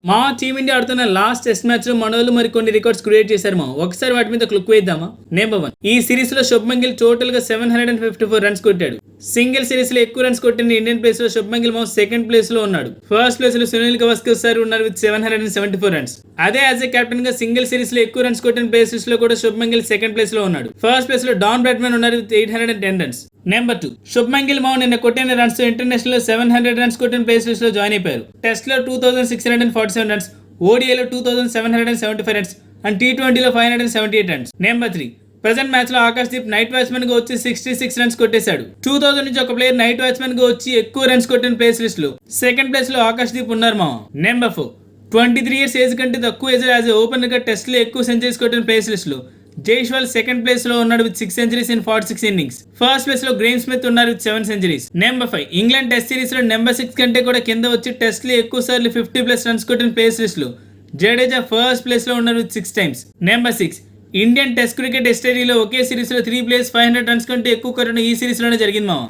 మా టీమిండియా ఆడుతున్న last test match లో మనోళ్ళు మరి కొన్ని రికార్డ్స్ క్రియేట్ చేశారు మా ఒకసారి వాటి మీద క్లిక్ వేద్దామా. నెంబర్ 1, ఈ సిరీస్ లో శుభ్మన్ గిల్ టోటల్ గా 754 రన్స్ కొట్టాడు. సింగిల్ సిరీస్ లో ఎక్కువ రన్స్ కొట్టిన ఇండియన్ ప్లేస్ లో శుభ్మన్ గిల్ సెకండ్ ప్లేస్ లో ఉన్నాడు. ఫస్ట్ ప్లేస్ లో సునీల్ గవాస్కర్ సార్ ఉన్నారు విత్ 774 రన్స్. అదే యాజ్ ఎ కెప్టెన్ గా సింగిల్ సిరీస్ లో ఎక్కువ రన్స్ కొట్టిన ప్లేసెస్ లో కూడా శుభ్మన్ గిల్ సెకండ్ ప్లేస్ లో ఉన్నాడు. ఫస్ట్ ప్లేస్ లో డాన్ బ్రాడ్మన్ ఉన్నారు with 810 runs. Number 2, Shubman Gill నిన్న కొట్టిన రన్స్ ఇంటర్నేషనల్ లో 700 రన్స్ కొట్టిన ప్లేస్ లిస్ట్ లో జాయిన్ అయిపోయారు. టెస్ట్ లో 2647 రన్స్, ఓడిఐలో 2775 రన్స్ అండ్ టీ20లో 578 రన్స్. నెంబర్ 3, ప్రెజెంట్ మ్యాచ్ లో ఆకాశ్దీప్ నైట్ వాచ్మెన్ గా వచ్చి 66 రన్స్ కొట్టేశాడు. 2000 నుంచి ఒక ప్లేయర్ నైట్ వాచ్మెన్ గా వచ్చి ఎక్కువ రన్స్ కొట్టిన ప్లేస్ లిస్ట్ లో సెకండ్ ప్లేస్ లో ఆకాశ్దీప్ ఉన్నారు మా. నెంబర్ 4, 23 ఇయర్స్ ఏజ్ కంటే తక్కువ ఏజ్ యాజ్ ఓపెనర్ గా టెస్ట్ లో ఎక్కువ సెంచరీస్ కొట్టిన ప్లేస్ లిస్ట్ లో జైస్వాల్ సెకండ్ ప్లేస్ లో ఉన్నాడు with 6 centuries in 46 innings. First place లో గ్రేమ్ స్మిత్ ఉన్నారు with 7 centuries. Number 5, England test series లో నెంబర్ 6 కంటే కూడా కింద వచ్చి టెస్ట్ లో ఎక్కువ సార్లు 50+ రన్స్ కొట్టిన ప్లేస్ లిస్ట్ లో జడేజా ఫస్ట్ ప్లేస్ లో ఉన్నారు with 6 times. Number 6, Indian test cricket హిస్టరీలో ఒకే సిరీస్ లో 3 ప్లేయర్స్ 500 రన్స్ కంటే ఎక్కువ కొట్టిన ఈ సిరీస్ లోనే జరిగింది మామ.